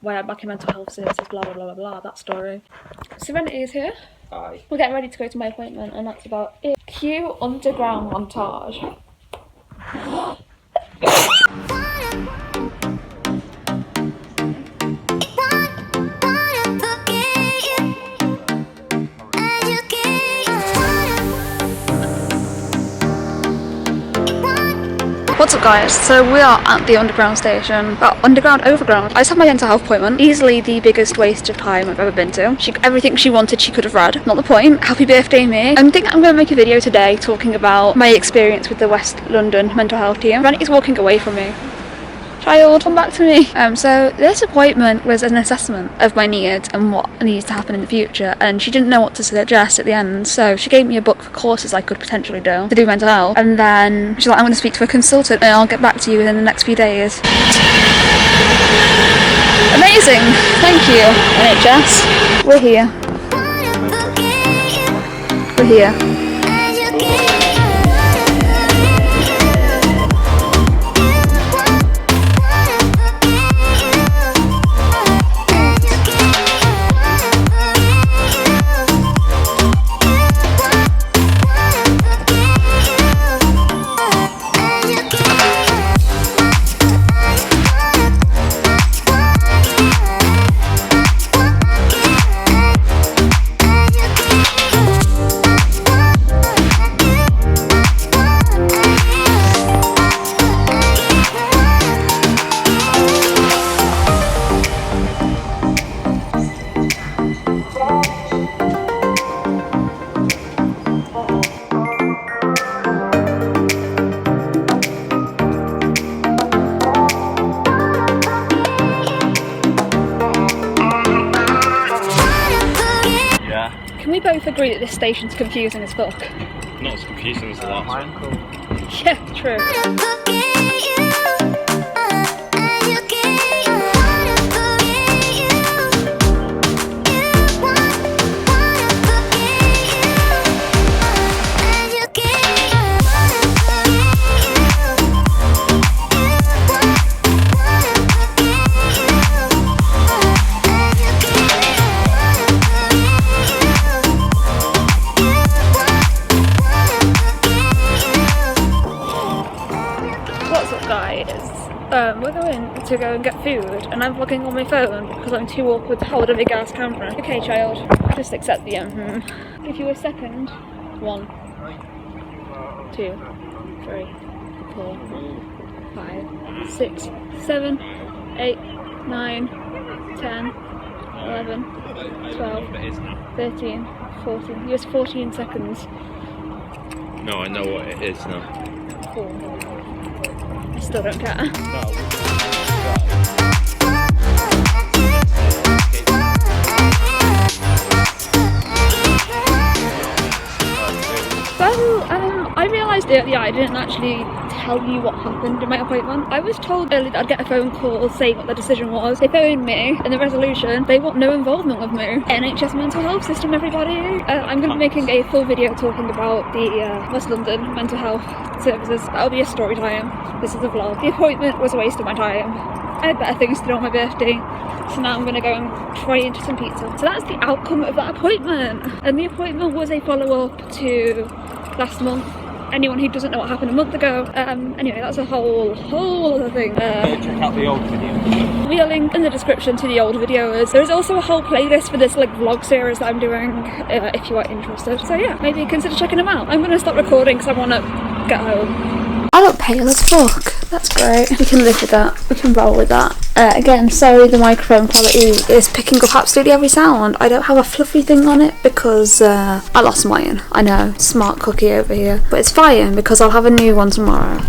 why I'm back in mental health services, blah blah blah blah blah, that story. Serenity is here. Aye. We're getting ready to go to my appointment, and that's about it. Cue underground montage. What's up guys, so we are at the underground station, overground. I just had my mental health appointment, easily the biggest waste of time I've ever been to. Everything she wanted she could have read, not the point. Happy birthday me. I think I'm going to make a video today talking about my experience with the West London mental health team. Renity's walking away from me. Child, come back to me. So this appointment was an assessment of my needs and what needs to happen in the future, and she didn't know what to suggest at the end, so she gave me a book for courses I could potentially do to do mental health, and then she's like, I'm going to speak to a consultant and I'll get back to you within the next few days. Amazing, thank you NHS. We're here. We're here. Can we both agree that this station's confusing as fuck? Not as confusing as the last one. Yeah, true. We're going to go and get food, and I'm vlogging on my phone because I'm too awkward to hold a big ass camera. Okay, child, just accept the Give you a second. 1, 2, 3, 4, 5, 6, 7, 8, 9, 10, 11, 12, 13, 14. Here's 14 seconds. No, I know what it is now. 4. I still don't care. So, I realised earlier I didn't actually tell you what happened in my appointment. I was told earlier that I'd get a phone call saying what the decision was. They phoned me, and the resolution, they want no involvement with me. NHS mental health system, everybody. I'm going to be making a full video talking about the West London mental health services. That'll be a story time. This is a vlog. The appointment was a waste of my time. I had better things to do on my birthday, so now I'm going to go and try into some pizza. So that's the outcome of that appointment. And the appointment was a follow-up to last month. Anyone who doesn't know what happened a month ago. Anyway, that's a whole other thing. Check out the old video. We'll link in the description to the old videos. There's also a whole playlist for this like vlog series that I'm doing if you are interested. So yeah, maybe consider checking them out. I'm going to stop recording because I want to get home. I look pale as fuck. That's great. We can live with that. We can roll with that. Again, sorry the microphone quality is picking up absolutely every sound. I don't have a fluffy thing on it because I lost mine. I know, smart cookie over here. But it's fine because I'll have a new one tomorrow,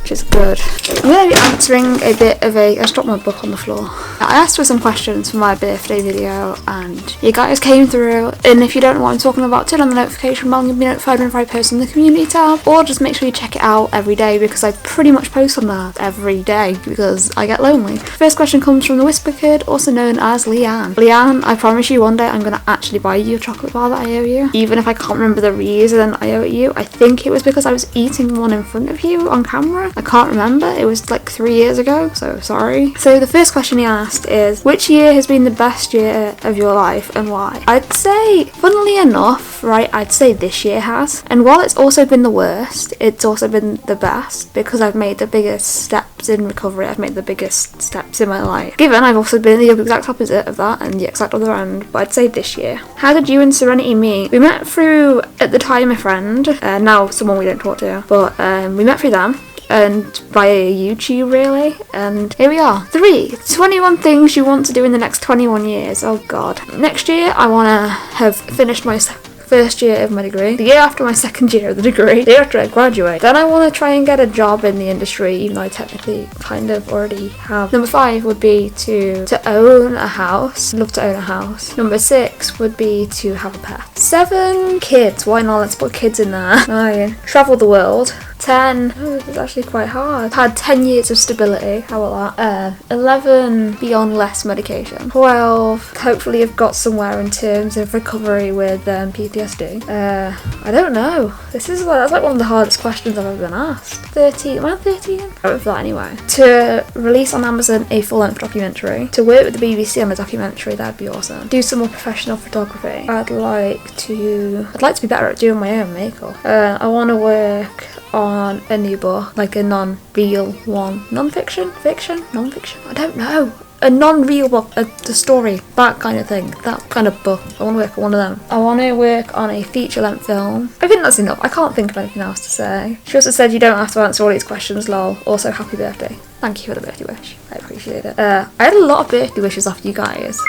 which is good. I'm going to be answering a bit of I just dropped my book on the floor. I asked for some questions for my birthday video and you guys came through, and if you don't know what I'm talking about, turn on the notification bell and you'll be notified whenever I post in the community tab, or just make sure you check it out every day because I pretty much post on that every day because I get lonely. First question comes from the Whisper Kid, also known as Leanne. Leanne, I promise you one day I'm going to actually buy you a chocolate bar that I owe you, even if I can't remember the reason I owe it you. I think it was because I was eating one in front of you on camera. I can't remember, it was like 3 years ago, so sorry. So the first question he asked asked is, which year has been the best year of your life and why? I'd say, funnily enough, right, I'd say this year has. And while it's also been the worst, it's also been the best because I've made the biggest steps in recovery. I've made the biggest steps in my life. Given I've also been the exact opposite of that and the exact other end, but I'd say this year. How did you and Serenity meet? We met through, at the time, a friend, now someone we don't talk to, but we met through them. And via YouTube, really, and here we are. 21 things you want to do in the next 21 years. Oh god. Next year I want to have finished my first year of my degree, the year after my second year of the degree, the year after I graduate. Then I want to try and get a job in the industry, even though I technically kind of already have. Number 5 would be to own a house. Love to own a house. Number 6 would be to have a pet. 7, kids. Why not? Let's put kids in there. 9, travel the world. 10, it's actually quite hard. Had 10 years of stability, how about that? 11, be on less medication. 12, hopefully I've got somewhere in terms of recovery with PTSD. I don't know. That's like one of the hardest questions I've ever been asked. 13, am I 13? I went for that anyway. To release on Amazon a full-length documentary. To work with the BBC on a documentary, that'd be awesome. Do some more professional photography. I'd like to be better at doing my own makeup. I want to work on a new book, like a non-real one. Non-fiction? Fiction? Non-fiction? I don't know. A non-real book, the story, that kind of thing. That kind of book. I want to work on one of them. I want to work on a feature-length film. I think that's enough. I can't think of anything else to say. She also said you don't have to answer all these questions, lol. Also, happy birthday. Thank you for the birthday wish. I appreciate it. I had a lot of birthday wishes off you guys.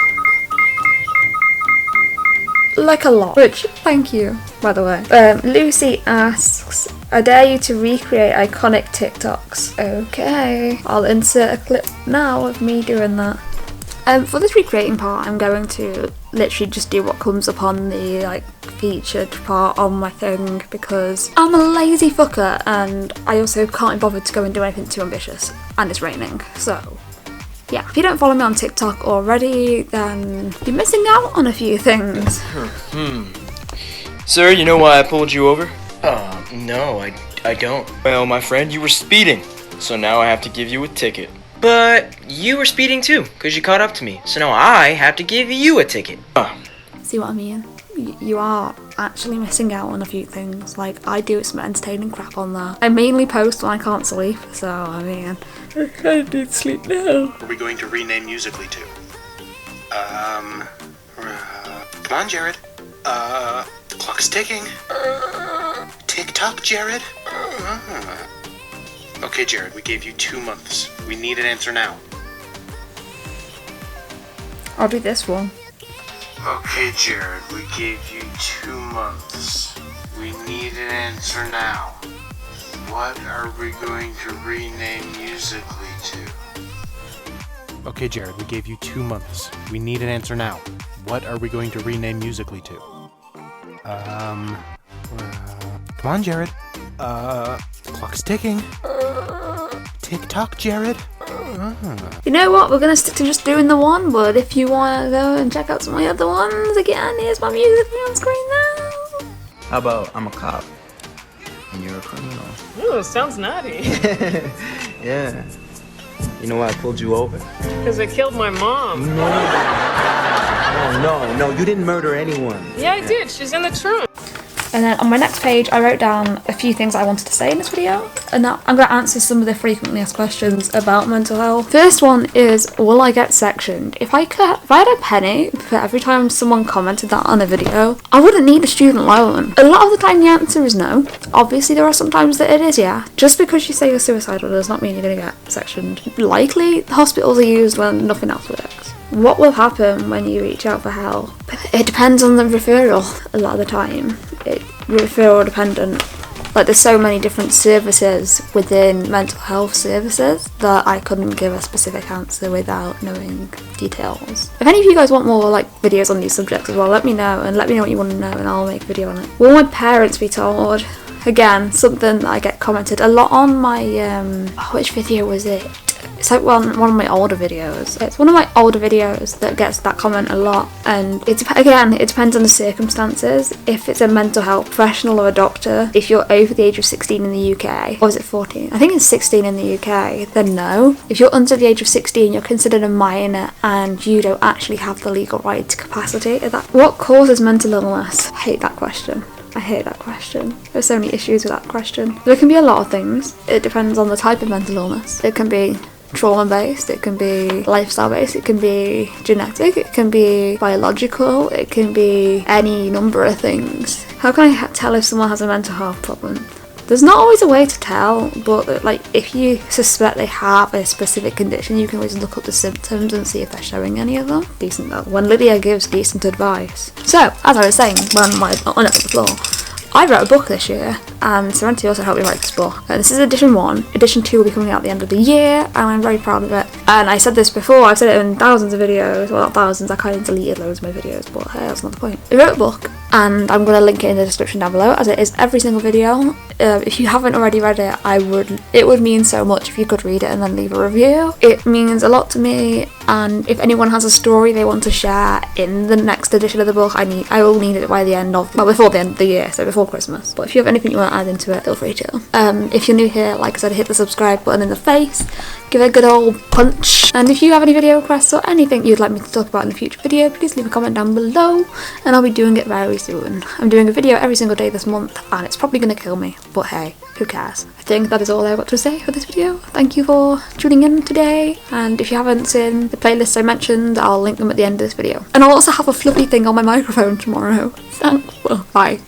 Like a lot. Which, thank you, by the way. Lucy asks, I dare you to recreate iconic TikToks. Okay. I'll insert a clip now of me doing that. For this recreating part, I'm going to literally just do what comes up on the featured part on my thing because I'm a lazy fucker and I also can't be bothered to go and do anything too ambitious. And it's raining, so yeah. If you don't follow me on TikTok already, then you're missing out on a few things. Sir, you know why I pulled you over? No, I don't. Well, my friend, you were speeding, so now I have to give you a ticket. But you were speeding too, because you caught up to me. So now I have to give you a ticket. See what I mean? You are actually missing out on a few things. Like, I do some entertaining crap on there. I mainly post when I can't sleep, so I mean, I kind of need sleep now. Are we going to rename Musically to? Come on, Jared. The clock's ticking. Tick-tock, Jared. Okay, Jared, we gave you 2 months. We need an answer now. I'll do this one. Okay, Jared, we gave you 2 months. We need an answer now. What are we going to rename Musically to? Okay, Jared, we gave you 2 months. We need an answer now. What are we going to rename Musically to? Come on, Jared. The clock's ticking. Tick-tock, Jared. You know what? We're gonna stick to just doing the one, but if you wanna go and check out some of my other ones, again, here's my music on screen now. How about I'm a cop and you're a criminal? Ooh, sounds naughty. Yeah. You know why I pulled you over? Because I killed my mom. No, you didn't murder anyone. Yeah, I did. She's in the trunk. And then on my next page, I wrote down a few things I wanted to say in this video, and that I'm going to answer some of the frequently asked questions about mental health. First one is, will I get sectioned? If I had a penny for every time someone commented that on a video, I wouldn't need a student loan. A lot of the time the answer is no. Obviously there are some times that it is yeah. Just because you say you're suicidal does not mean you're going to get sectioned. Likely, the hospitals are used when nothing else works. What will happen when you reach out for help? It depends on the referral a lot of the time. It's referral dependent. Like, there's so many different services within mental health services that I couldn't give a specific answer without knowing details. If any of you guys want more videos on these subjects as well, let me know, and let me know what you want to know and I'll make a video on it. Will my parents be told? Again, something that I get commented a lot on my, which video was it? It's like one of my older videos. It's one of my older videos that gets that comment a lot, and it depends on the circumstances. If it's a mental health professional or a doctor, if you're over the age of 16 in the UK, or is it 14? I think it's 16 in the UK, then no. If you're under the age of 16, you're considered a minor and you don't actually have the legal right to capacity. What causes mental illness? I hate that question. I hate that question. There's so many issues with that question. There can be a lot of things. It depends on the type of mental illness. It can be trauma based, it can be lifestyle based, it can be genetic, it can be biological, it can be any number of things. How can I tell if someone has a mental health problem? There's not always a way to tell, but like if you suspect they have a specific condition, you can always look up the symptoms and see if they're showing any of them. Decent though, when Lydia gives decent advice. So, as I was saying, when I was on the floor, I wrote a book this year, and Serenity also helped me write this book. This is edition 1. Edition 2 will be coming out at the end of the year, and I'm very proud of it. And I said this before, I've said it in thousands of videos, well not thousands, I kind of deleted loads of my videos, but hey, that's not the point. I wrote a book, and I'm going to link it in the description down below, as it is every single video. If you haven't already read it, it would mean so much if you could read it and then leave a review. It means a lot to me, and if anyone has a story they want to share in the next edition of the book, I will need it by the end of, well, before the end of the year, so before Christmas. But if you have anything you want to add into it, feel free to. If you're new here, like I said, hit the subscribe button in the face, give it a good old punch, and if you have any video requests or anything you'd like me to talk about in a future video, please leave a comment down below, and I'll be doing it very soon. I'm doing a video every single day this month, and it's probably going to kill me, but hey, who cares? I think that is all I've got to say for this video. Thank you for tuning in today, and if you haven't seen the playlists I mentioned, I'll link them at the end of this video. And I'll also have a fluffy thing on my microphone tomorrow. Thanks. Bye.